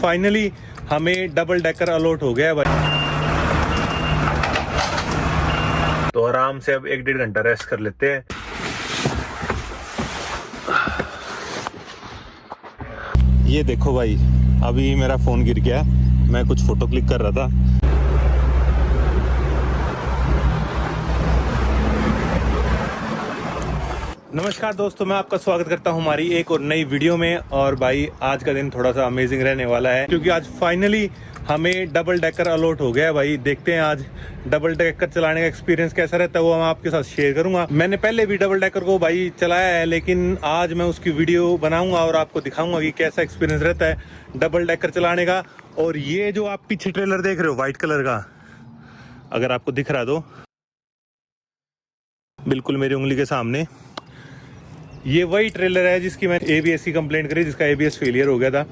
Finally हमें double decker allot हो गया भाई। तो आराम से अब 1-1.5 घंटा रेस्ट कर लेते हैं। ये देखो भाई, अभी मेरा फोन गिर गया, मैं कुछ फोटो क्लिक कर रहा था। नमस्कार दोस्तों, मैं आपका स्वागत करता हूं हमारी एक और नई वीडियो में। और भाई आज का दिन थोड़ा सा अमेजिंग रहने वाला है, क्योंकि आज फाइनली हमें डबल डेकर अलॉट हो गया है भाई। देखते हैं आज डबल डेकर चलाने का एक्सपीरियंस कैसा रहता है, वो मैं आपके साथ शेयर करूंगा। मैंने पहले भी डबल डेकर को भाई चलाया है, लेकिन आज मैं उसकी वीडियो बनाऊंगा और आपको दिखाऊंगा कि कैसा एक्सपीरियंस रहता है डबल डेकर चलाने का। और ये जो आप पीछे ट्रेलर देख रहे हो व्हाइट कलर का, अगर आपको दिख रहा तो बिल्कुल मेरी उंगली के सामने, ये वही ट्रेलर है जिसकी मैं ABS की कंप्लेंट करी, जिसका ABS फेलियर हो गया था।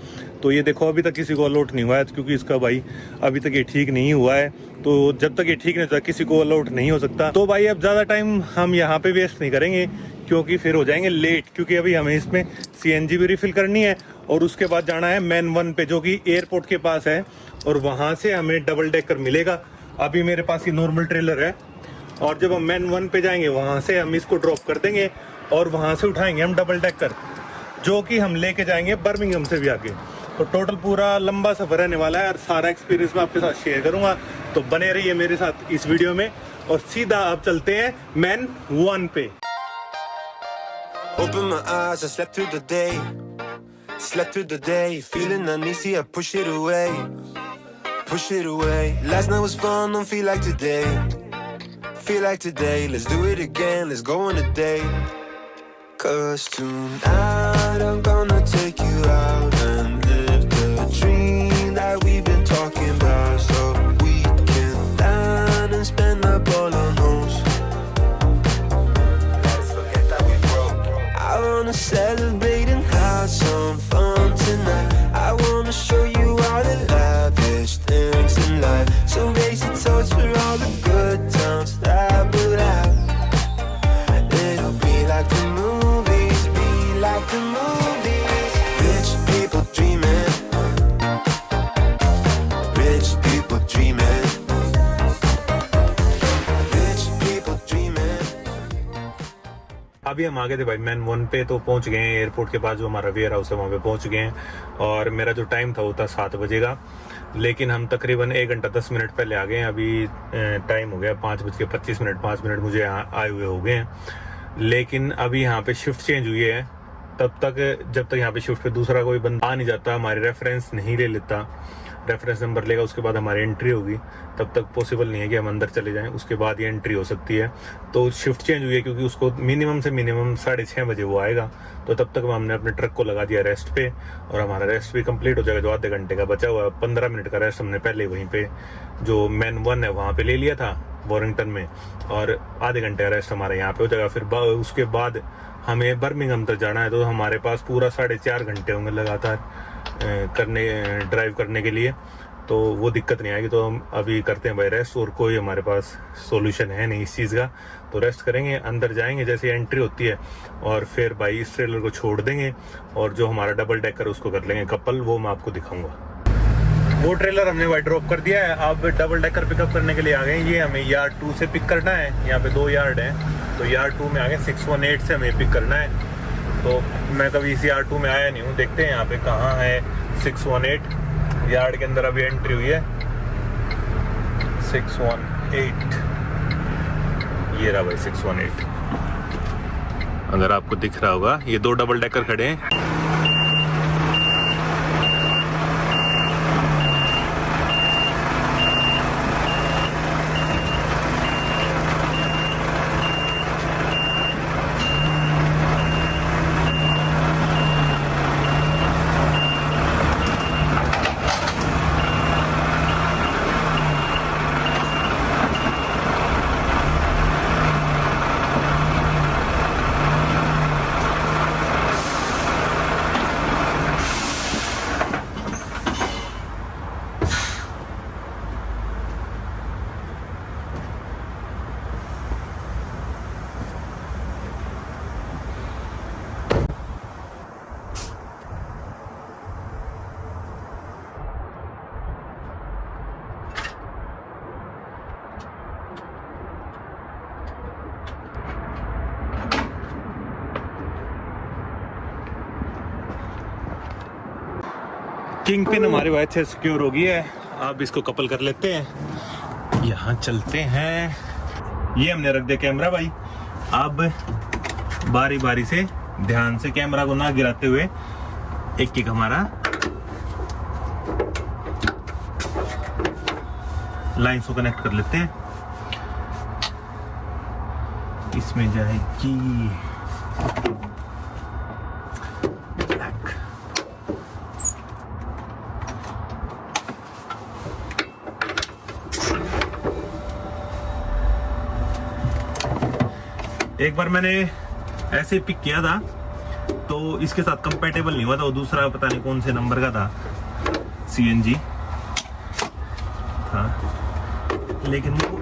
तो ये देखो, अभी तक किसी को अलॉट नहीं हुआ है, क्योंकि इसका भाई अभी तक ये ठीक नहीं हुआ है। तो जब तक ये ठीक नहीं होता किसी को अलॉट नहीं हो सकता। तो भाई अब ज़्यादा टाइम हम यहाँ पे वेस्ट नहीं करेंगे, क्योंकि फिर हो जाएंगे लेट, क्योंकि अभी हमें इसमें CNG भी रिफिल करनी है और उसके बाद जाना है मैन 1 पे, जो कि एयरपोर्ट के पास है, और वहाँ से हमें डबल डेकर मिलेगा। अभी मेरे पास ये नॉर्मल ट्रेलर है, और जब हम मैन 1 पे जाएंगे वहाँ से हम इसको ड्रॉप कर देंगे और वहाँ से उठाएंगे हम डबल डेकर, जो कि हम लेके जाएंगे बर्मिंघम से भी आगे। तो टोटल पूरा लंबा सफर रहने वाला है और सारा एक्सपीरियंस मैं आपके साथ शेयर करूंगा। तो बने रहिए मेरे साथ इस वीडियो में, और सीधा अब चलते हैं मैन 1 पे। Open my eyes, I slept through the day, feeling uneasy, I push it away. Last night was fun, don't feel like today, let's do it again, let's go on a date. 'Cause tonight I'm gonna take you out and live the dream that we've been talking about, so we can dine and spend up all our notes. Let's forget that we broke. I wanna celebrate and have some fun tonight. I wanna show you all the lavish things in life, so raise a toast for all the good times that we'll have. It'll be like the movies, rich people dreaming, rich people dreaming, rich people dreaming. अभी हम आ गए थे भाई man 1 पे, तो पहुंच गए हैं एयरपोर्ट के पास, जो हमारा वेयर हाउस है वहाँ पे पहुंच गए हैं। और मेरा जो टाइम था वो था 7 बजे का, लेकिन हम तकरीबन 1 घंटा 10 मिनट पहले आ गए हैं। अभी टाइम हो गया 5:25, 5 मिनट मुझे आए हुए हो गए हैं। लेकिन अभी यहाँ पे शिफ्ट चेंज हुई है, जब तक यहाँ पे शिफ्ट पे दूसरा कोई बंदा आ नहीं जाता, हमारे रेफरेंस नहीं ले लेता, रेफरेंस नंबर लेगा, उसके बाद हमारी एंट्री होगी, तब तक पॉसिबल नहीं है कि हम अंदर चले जाएं, उसके बाद ये एंट्री हो सकती है। तो शिफ्ट चेंज हुई है, क्योंकि उसको मिनिमम से मिनिमम 6:30 बजे वो आएगा। तो तब तक हमने अपने ट्रक को लगा दिया रेस्ट पे, और हमारा रेस्ट भी कंप्लीट हो जाएगा। जो आधे घंटे का बचा हुआ 15 मिनट का रेस्ट हमने पहले वहीं पे जो मैन 1 है वहाँ पे ले लिया था वॉरिंगटन में, और आधे घंटे का रेस्ट हमारा यहाँ पे हो जाएगा। फिर उसके बाद हमें बर्मिंघम तक जाना है, तो हमारे पास पूरा 4.5 घंटे होंगे लगातार ड्राइव करने के लिए। तो वो दिक्कत नहीं आएगी। तो हम अभी करते हैं भाई रेस्ट, और कोई हमारे पास सॉल्यूशन है नहीं इस चीज़ का। तो रेस्ट करेंगे, अंदर जाएंगे जैसे एंट्री होती है, और फिर भाई इस ट्रेलर को छोड़ देंगे, और जो हमारा डबल डेकर उसको कर लेंगे कपल, वो मैं आपको दिखाऊंगा। वो ट्रेलर हमने भाई ड्रॉप कर दिया है, अब डबल डेकर पिकअप करने के लिए आ गए। ये हमें यार्ड 2 से पिक करना है, यहाँ पे 2 यार्ड है, तो यार्ड 2 में आ गए। 618 से हमें पिक करना है। तो मैं कभी इस यार्ड 2 में आया नहीं हूँ, देखते हैं यहाँ पे कहाँ है 618 यार्ड के अंदर। अभी एंट्री हुई है 618, ये रहा भाई 618। अगर आपको दिख रहा होगा, ये 2 डबल डेकर खड़े हैं। किंग पिन हमारे वाइट से सिक्योर हो गई है। अब इसको कपल कर लेते हैं, यहाँ चलते हैं। ये हमने रख दिया कैमरा भाई। अब बारी बारी से ध्यान से कैमरा को ना गिराते हुए एक किक हमारा लाइन को कनेक्ट कर लेते हैं। इसमें जाएगी ब्लैक। एक बार मैंने ऐसे पिक किया था तो इसके साथ कंपैटिबल नहीं हुआ था, वो दूसरा पता नहीं कौन से नंबर का था, CNG था, लेकिन वो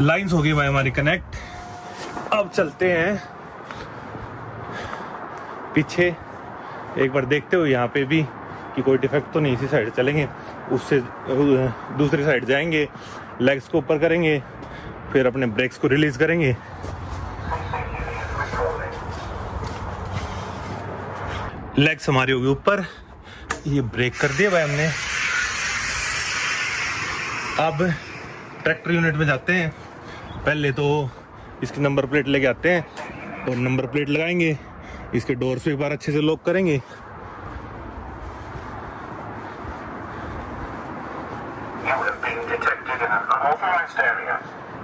लाइंस हो गई भाई हमारी कनेक्ट। अब चलते हैं पीछे, एक बार देखते हो यहाँ पे भी कि कोई डिफेक्ट तो नहीं। इसी साइड चलेंगे, उससे दूसरी साइड जाएंगे, लेग्स को ऊपर करेंगे, फिर अपने ब्रेक्स को रिलीज करेंगे। लेग्स हमारी होगी ऊपर, ये ब्रेक कर दिया भाई हमने। अब ट्रैक्टर यूनिट में जाते हैं। पहले तो इसकी नंबर प्लेट लेके आते हैं और नंबर प्लेट लगाएंगे, इसके डोर्स पे एक बार अच्छे से लॉक करेंगे।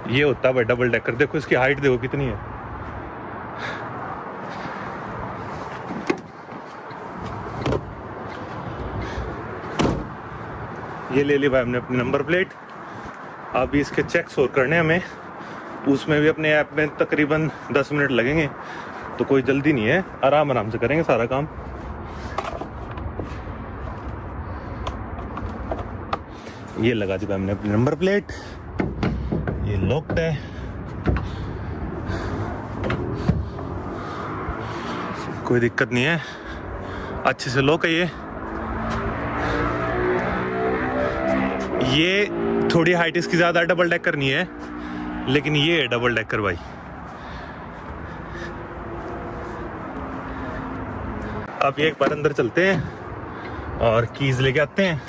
ये होता है भाई डबल डेकर। देखो इसकी हाइट देखो कितनी है। ये ले ली भाई हमने अपनी नंबर प्लेट। अभी इसके चेक्स और करने हमें, उसमें भी अपने ऐप में तकरीबन 10 मिनट लगेंगे, तो कोई जल्दी नहीं है, आराम आराम से करेंगे सारा काम। ये लगा दी भाई हमने अपनी नंबर प्लेट, ये लॉक्ड है। कोई दिक्कत नहीं है, अच्छे से लॉक है। ये थोड़ी हाइट इसकी ज़्यादा डबल डेकर नहीं है, लेकिन ये है डबल डेकर भाई। अब एक बार अंदर चलते हैं और कीज लेके आते हैं।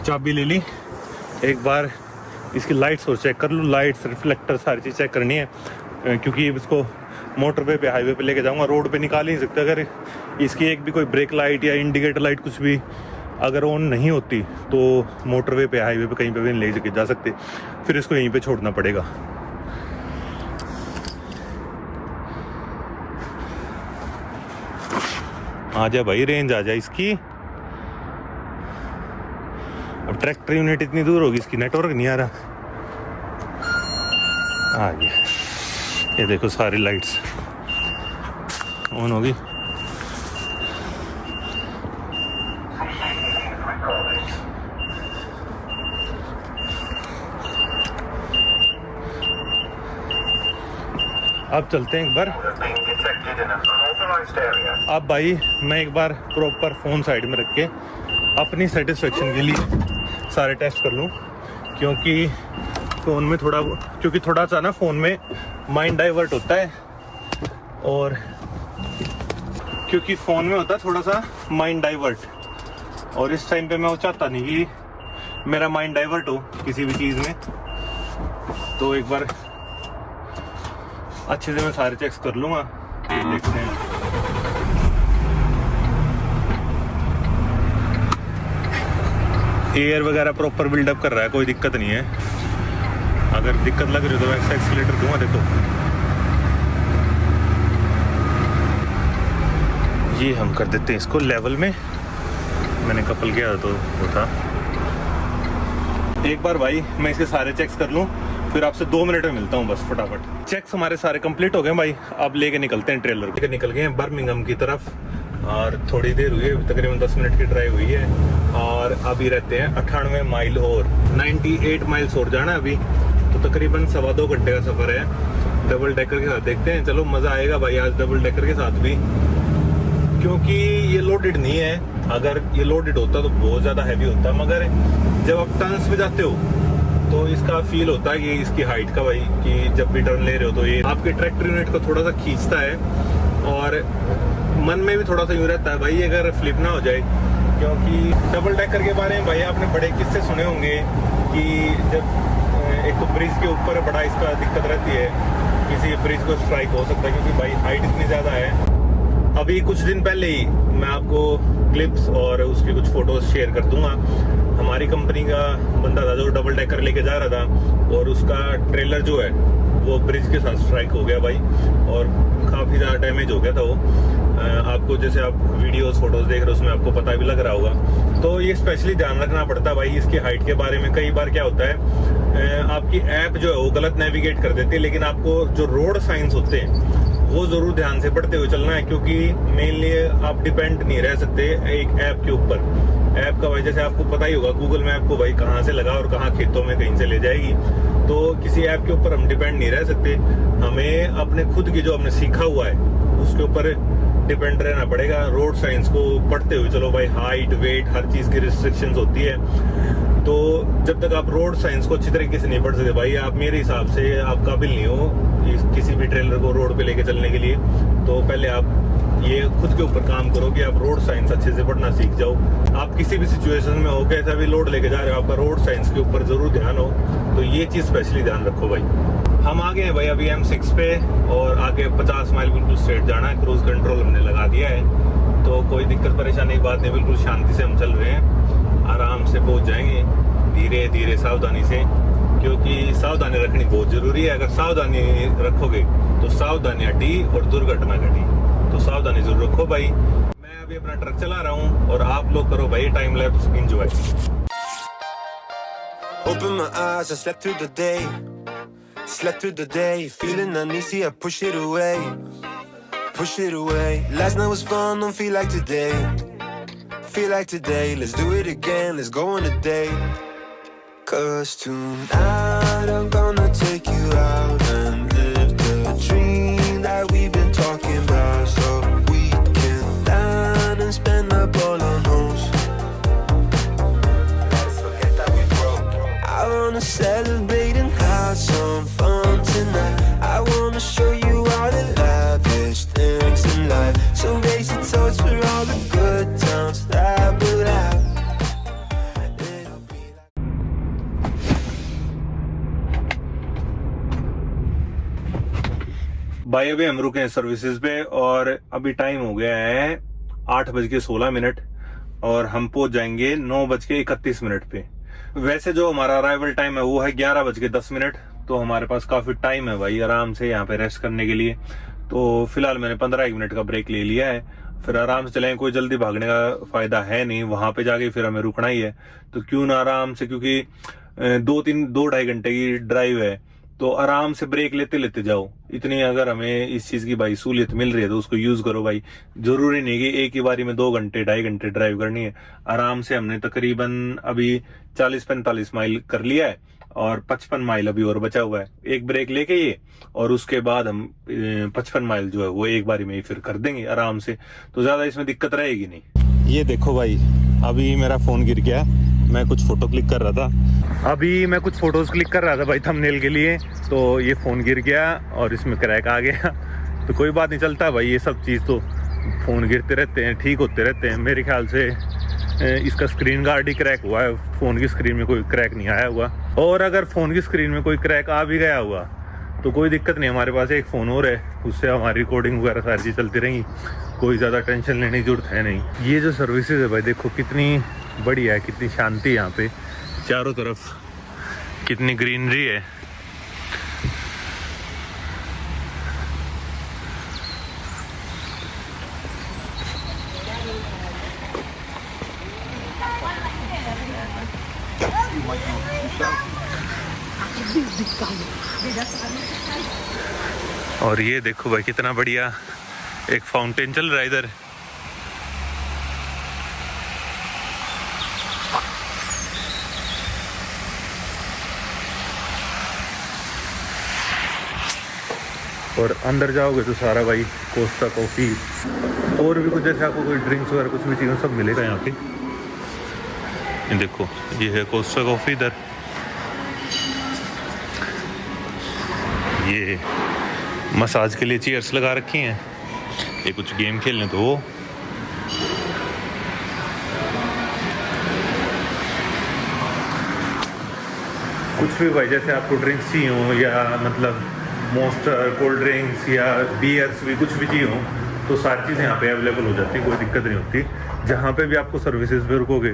चाबी ले ली, एक बार इसकी लाइट्स और चेक कर लूँ। लाइट्स, रिफ्लेक्टर, सारी चीज़ चेक करनी है, क्योंकि इसको मोटरवे पे, हाईवे पे लेके जाऊंगा। रोड पे निकाल ही नहीं सकते। अगर इसकी एक भी कोई ब्रेक लाइट या इंडिकेटर लाइट कुछ भी अगर ऑन नहीं होती तो मोटरवे पे, हाईवे पे कहीं पे भी नहीं ले जा सकते, फिर इसको यहीं पे छोड़ना पड़ेगा। आ जा भाई, रेंज आ जा इसकी। अब ट्रैक्टर यूनिट इतनी दूर होगी, इसकी नेटवर्क नहीं आ रहा। आ गया, ये देखो सारी लाइट्स ऑन होगी। अब चलते हैं एक बार। अब भाई मैं एक बार प्रॉपर फ़ोन साइड में रख के अपनी सेटिस्फेक्शन के लिए सारे टेस्ट कर लूँ, क्योंकि फ़ोन में थोड़ा सा ना फ़ोन में माइंड डाइवर्ट होता है, और क्योंकि फ़ोन में होता है थोड़ा सा माइंड डाइवर्ट, और इस टाइम पे मैं वो चाहता नहीं कि मेरा माइंड डाइवर्ट हो किसी भी चीज़ में। तो एक बार अच्छे से मैं सारे चेक्स कर लूँगा, देखते हैं। एयर वगैरह प्रॉपर बिल्डअप कर रहा है, कोई दिक्कत नहीं है। अगर दिक्कत लग रही हो तो मैं एक्सीलरेटर दूंगा। देखो ये हम कर देते हैं इसको लेवल में। मैंने कपल किया तो वो था। एक बार भाई मैं इसके सारे चेक्स कर लूँ, फिर आपसे 2 मिनट में मिलता हूँ बस फटाफट। चेक्स हमारे सारे कंप्लीट हो गए भाई। अब लेके निकलते हैं ट्रेलर को। निकल गए हैं बर्मिंघम की तरफ, और थोड़ी देर हुई है, तकरीबन 10 मिनट की ड्राइव हुई है, और अभी रहते हैं 98 माइल और 98 माइल्स और जाना है अभी, तो तकरीबन 2.25 घंटे का सफर है डबल डेकर के साथ। देखते हैं, चलो मजा आएगा भाई आज डबल डेकर के साथ भी, क्योंकि ये लोडेड नहीं है। अगर ये लोडेड होता तो बहुत ज्यादा हैवी होता, मगर जब आप टर्न्स पे जाते हो तो इसका फील होता है कि इसकी हाइट का भाई, कि जब भी टर्न ले रहे हो तो ये आपके ट्रैक्टर यूनिट को थोड़ा सा खींचता है, और मन में भी थोड़ा सा यूँ रहता है भाई अगर फ्लिप ना हो जाए। क्योंकि डबल डेकर के बारे में भाई आपने बड़े किस्से सुने होंगे कि जब एक तो ब्रिज के ऊपर बड़ा इसका दिक्कत रहती है, किसी ब्रिज को स्ट्राइक हो सकता है क्योंकि भाई हाइट इतनी ज़्यादा है। अभी कुछ दिन पहले ही मैं आपको क्लिप्स और उसकी कुछ फोटोज शेयर कर दूंगा। हमारी कंपनी का बंदा था जो डबल डेकर लेके जा रहा था, और उसका ट्रेलर जो है वो ब्रिज के साथ स्ट्राइक हो गया भाई, और काफ़ी ज़्यादा डैमेज हो गया था वो। आपको जैसे आप वीडियोस फोटोज देख रहे हो उसमें आपको पता भी लग रहा होगा। तो ये स्पेशली ध्यान रखना पड़ता है भाई इसकी हाइट के बारे में। कई बार क्या होता है आपकी ऐप जो है वो गलत नेविगेट कर देती है, लेकिन आपको जो रोड साइंस होते हैं वो जरूर ध्यान से पढ़ते हुए चलना है, क्योंकि मेनली आप डिपेंड नहीं रह सकते एक ऐप के ऊपर। ऐप का भाई जैसे आपको पता ही होगा गूगल मैप को भाई कहाँ से लगा और कहाँ खेतों में कहीं से ले जाएगी, तो किसी ऐप के ऊपर हम डिपेंड नहीं रह सकते। हमें अपने खुद की जो हमने सीखा हुआ है उसके ऊपर डिपेंड रहना पड़ेगा। रोड साइंस को पढ़ते हुए चलो भाई, हाइट वेट हर चीज़ की रिस्ट्रिक्शंस होती है। तो जब तक आप रोड साइंस को अच्छी तरीके से नहीं पढ़ सकते भाई, आप मेरे हिसाब से आप काबिल नहीं हो किसी भी ट्रेलर को रोड पे लेके चलने के लिए। तो पहले आप ये खुद के ऊपर काम करो कि आप रोड साइंस अच्छे से पढ़ना सीख जाओ। आप किसी भी सिचुएशन में हो, कैसा भी लोड लेके जा रहे हो, आपका रोड साइंस के ऊपर जरूर ध्यान हो। तो ये चीज़ स्पेशली ध्यान रखो भाई। हम आगे हैं भाई अभी M6 पे, और आगे 50 माइल बिल्कुल स्ट्रेट जाना है। क्रूज कंट्रोल हमने लगा दिया है, तो कोई दिक्कत परेशानी की बात नहीं, बिल्कुल शांति से हम चल रहे हैं। आराम से पहुंच जाएंगे, धीरे धीरे सावधानी से, क्योंकि सावधानी रखनी बहुत जरूरी है। अगर सावधानी रखोगे तो सावधानी हटी और दुर्घटना घटी। तो सावधानी जरूर रखो भाई। मैं अभी अपना ट्रक चला रहा हूँ और आप लोग करो भाई time lapse enjoy. Open my eyes, I slept through the day. Slept through the day, feeling uneasy, I push it away. Push it away. Last night was fun, don't feel like today. Feel like today, let's do it again, let's go on a date. 'Cause tonight I'm gonna take you out and live the dream that we've been talking about. So we can dine and spend up all our notes. Let's forget that we broke. I wanna celebrate and have some fun tonight. I wanna show you all the lavish things in life. So raise your toast for all the good times that we'll have. भाई अभी हम रुके हैं services पे, और अभी time हो गया है 8:16, और हम पहुंच जाएंगे 9:31 पे। वैसे जो हमारा अराइवल टाइम है वो है 11:10, तो हमारे पास काफी टाइम है भाई आराम से यहाँ पे रेस्ट करने के लिए। तो फिलहाल मैंने 15 मिनट का ब्रेक ले लिया है, फिर आराम से चलेंगे। कोई जल्दी भागने का फायदा है नहीं, वहां पे जाके फिर हमें रुकना ही है, तो क्यों ना आराम से, क्योंकि 2-2.5 घंटे की ड्राइव है, तो आराम से ब्रेक लेते लेते जाओ। इतनी अगर हमें इस चीज की भाई सहूलियत मिल रही है तो उसको यूज करो भाई। जरूरी नहीं कि एक ही बारी में 2 घंटे 2.5 घंटे ड्राइव करनी है। आराम से हमने तकरीबन अभी 40-45 माइल कर लिया है, और 55 माइल अभी और बचा हुआ है। एक ब्रेक लेके ये, और उसके बाद हम 55 माइल जो है वो एक बारी में ही फिर कर देंगे आराम से, तो ज्यादा इसमें दिक्कत रहेगी नहीं। ये देखो भाई, अभी मेरा फोन गिर गया, मैं कुछ फोटो क्लिक कर रहा था। अभी मैं कुछ फोटोज क्लिक कर रहा था भाई थंबनेल के लिए, तो ये फोन गिर गया और इसमें क्रैक आ गया। तो कोई बात नहीं, चलता भाई ये सब चीज़, तो फ़ोन गिरते रहते हैं, ठीक होते रहते हैं। मेरे ख्याल से इसका स्क्रीन गार्ड ही क्रैक हुआ है, फ़ोन की स्क्रीन में कोई क्रैक नहीं आया हुआ। और अगर फ़ोन की स्क्रीन में कोई क्रैक आ भी गया हुआ तो कोई दिक्कत नहीं, हमारे पास एक फ़ोन और है, उससे हमारी रिकॉर्डिंग वगैरह सारी चीज़ चलती रहेंगी, कोई ज़्यादा टेंशन लेने की जरूरत है नहीं। ये जो सर्विसेज है भाई देखो कितनी बढ़िया है, कितनी शांति है यहाँ पे, चारों तरफ कितनी ग्रीनरी है। और ये देखो भाई कितना बढ़िया एक फाउंटेन चल रहा है इधर। और अंदर जाओगे तो सारा भाई कोस्टा कॉफ़ी और भी कुछ जैसे आपको कोई ड्रिंक्स वगैरह कुछ भी चीज़ें सब मिलेगा यहाँ पे। ये देखो ये है कोस्टा कॉफ़ी इधर। ये मसाज के लिए चेयर्स लगा रखी हैं, ये कुछ गेम खेलने तो वो। कुछ भी भाई, जैसे आपको ड्रिंक्स चाहिए हो या मतलब मॉन्स्टर, कोल्ड ड्रिंक्स या बियर्स भी कुछ भी चाहिए हो तो सारी चीज़ें यहाँ पे अवेलेबल हो जाती हैं, कोई दिक्कत नहीं होती। जहाँ पे भी आपको सर्विसेज पे रुकोगे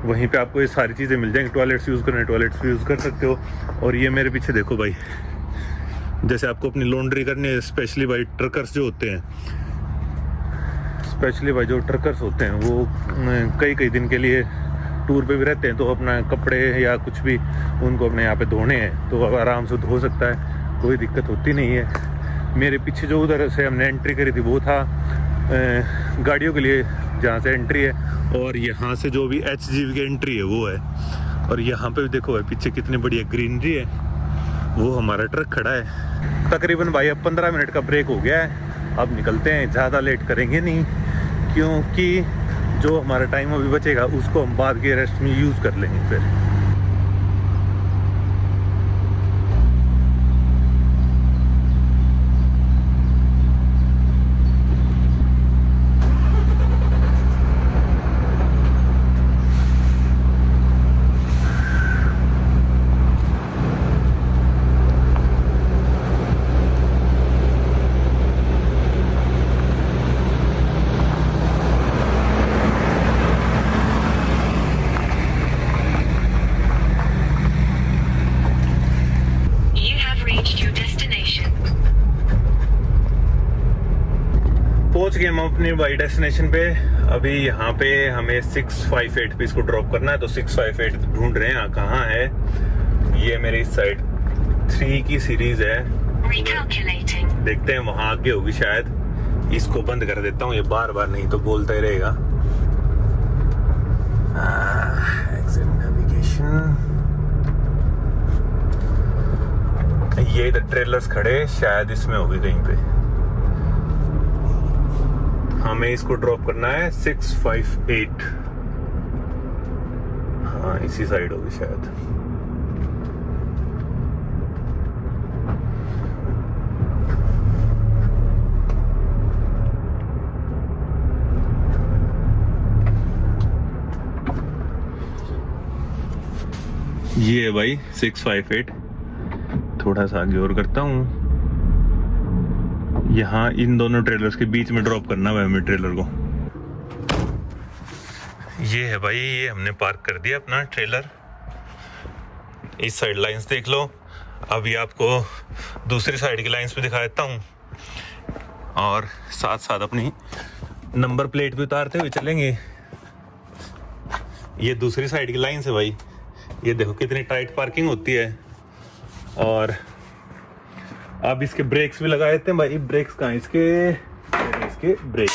वहीं पे आपको ये सारी चीज़ें मिल जाएंगी। टॉयलेट्स यूज़ करने टॉयलेट्स भी यूज़ कर सकते हो। और ये मेरे पीछे देखो भाई, जैसे आपको अपनी लॉन्ड्री करनी है, स्पेशली भाई ट्रकर्स जो होते हैं, स्पेशली भाई जो ट्रकर्स होते हैं वो कई कई दिन के लिए टूर पे भी रहते हैं, तो अपना कपड़े या कुछ भी उनको अपने यहाँ पे धोने हैं तो आराम से धो सकता है, कोई दिक्कत होती नहीं है। मेरे पीछे जो उधर से हमने एंट्री करी थी वो था गाड़ियों के लिए जहाँ से एंट्री है, और यहाँ से जो भी HGV की एंट्री है वो है। और यहाँ पे भी देखो भाई पीछे कितनी बढ़िया ग्रीनरी है, वो हमारा ट्रक खड़ा है। तकरीबन भाई अब 15 मिनट का ब्रेक हो गया है, अब निकलते हैं, ज़्यादा लेट करेंगे नहीं क्योंकि जो हमारा टाइम अभी बचेगा उसको हम बाद के रेस्ट में यूज़ कर लेंगे फिर। पहुंच गए हम अपनी भाई डेस्टिनेशन पे। अभी यहाँ पे हमें 658 पे इसको ड्रॉप करना है, तो 658 ढूंढ रहे हैं कहाँ है। ये मेरी साइड 3 की सीरीज है, देखते हैं वहां आगे होगी शायद। इसको बंद कर देता हूँ, ये बार बार नहीं तो बोलता ही रहेगा। एग्जिट नेविगेशन, ये इधर ट्रेलर्स खड़े, शायद इसमें होगी कहीं पे। हमें इसको ड्रॉप करना है 658, हाँ इसी साइड होगी शायद। ये है भाई 658, थोड़ा सा आगे और करता हूँ। यहाँ इन दोनों ट्रेलर्स के बीच में ड्रॉप करना है हमें ट्रेलर को। ये है भाई, ये हमने पार्क कर दिया अपना ट्रेलर। इस साइड लाइंस देख लो, अभी आपको दूसरी साइड की लाइंस भी दिखा देता हूँ, और साथ साथ अपनी नंबर प्लेट भी उतारते हुए चलेंगे। ये दूसरी साइड की लाइन है भाई, ये देखो कितनी टाइट पार्किंग होती है। और अब इसके ब्रेक्स भी लगा देते हैं भाई। ब्रेक्स कहाँ, इसके ब्रेक,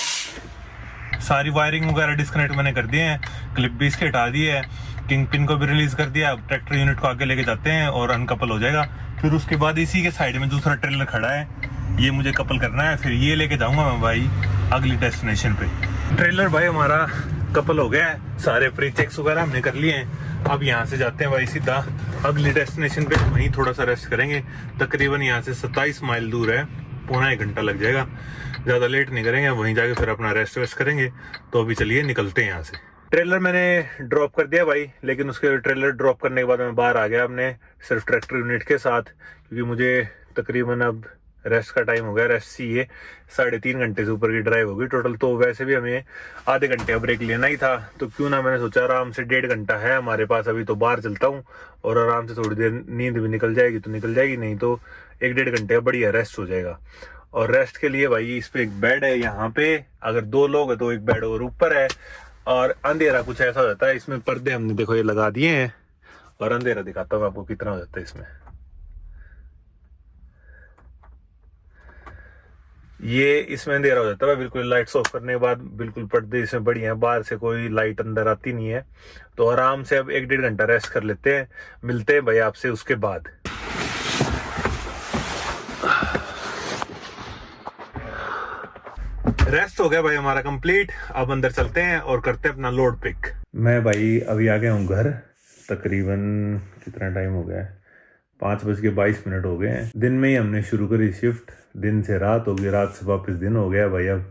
सारी वायरिंग वगैरह डिस्कनेक्ट मैंने कर दिए हैं, क्लिप भी इसके हटा दिए है, किंग पिन को भी रिलीज कर दिया। अब ट्रैक्टर यूनिट को आगे लेके जाते हैं और अनकपल हो जाएगा। फिर उसके बाद इसी के साइड में दूसरा ट्रेलर खड़ा है, ये मुझे कपल करना है, फिर ये लेके जाऊंगा मैं भाई अगली डेस्टिनेशन पे। ट्रेलर भाई हमारा कपल हो गया है, सारे प्री चेक्स वगैरह हमने कर लिए हैं। अब यहाँ से जाते हैं भाई सीधा अगली डेस्टिनेशन पे, वहीं थोड़ा सा रेस्ट करेंगे। तकरीबन यहाँ से 27 माइल दूर है, पौना 1 घंटा लग जाएगा, ज़्यादा लेट नहीं करेंगे। वहीं जाके फिर अपना रेस्ट वेस्ट करेंगे। तो अभी चलिए निकलते हैं यहाँ से। ट्रेलर मैंने ड्रॉप कर दिया भाई, लेकिन उसके ट्रेलर ड्रॉप करने के बाद मैं बाहर आ गया अपने सिर्फ ट्रैक्टर यूनिट के साथ, क्योंकि मुझे तकरीबन अब रेस्ट का टाइम हो गया। रेस्ट चाहिए, 3.5 घंटे से ऊपर की ड्राइव होगी टोटल। तो वैसे भी हमें आधे घंटे का ब्रेक लेना ही था, तो क्यों ना, मैंने सोचा आराम से 1.5 घंटा है हमारे पास अभी, तो बाहर चलता हूँ और आराम से थोड़ी देर नींद भी निकल जाएगी तो निकल जाएगी, नहीं तो 1-1.5 घंटे का बढ़िया रेस्ट हो जाएगा। और रेस्ट के लिए भाई इस पे एक बेड है यहाँ पे, अगर 2 लोग है तो एक बेड और ऊपर है। और अंधेरा कुछ ऐसा हो जाता है, इसमें पर्दे हमने देखो ये लगा दिए हैं, और अंधेरा दिखाता हूँ आपको कितना हो जाता है इसमें। ये इसमें अंधेरा हो जाता है बिल्कुल, लाइट्स ऑफ करने के बाद बिल्कुल पर्दे इसमें बढ़िया है, बाहर से कोई लाइट अंदर आती नहीं है। तो आराम से अब 1-1.5 घंटा रेस्ट कर लेते हैं, मिलते हैं भाई आपसे उसके बाद। रेस्ट हो गया भाई हमारा कंप्लीट, अब अंदर चलते हैं और करते हैं अपना लोड पिक। मैं भाई अभी आ गया हूँ घर, तकरीबन कितना टाइम हो गया है, 5:22 हो गए हैं। दिन में ही हमने शुरू करी शिफ्ट, दिन से रात हो गई, रात से वापस दिन हो गया भाई अब।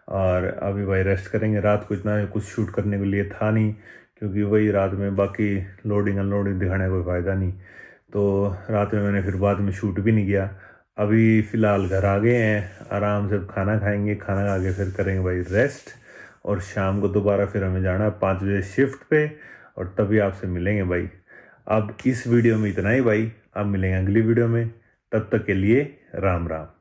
और अभी भाई रेस्ट करेंगे। रात को इतना कुछ शूट करने के लिए था नहीं, क्योंकि वही रात में बाकी लोडिंग अनलोडिंग दिखाने का कोई फ़ायदा नहीं, तो रात में मैंने फिर बाद में शूट भी नहीं किया। अभी फ़िलहाल घर आ गए हैं, आराम से खाना खाएंगे, खाना खा के फिर करेंगे भाई रेस्ट, और शाम को दोबारा फिर हमें जाना है 5 बजे शिफ्ट पे, और तभी आपसे मिलेंगे भाई। अब इस वीडियो में इतना ही भाई, अब मिलेंगे अगली वीडियो में, तब तक के लिए राम राम।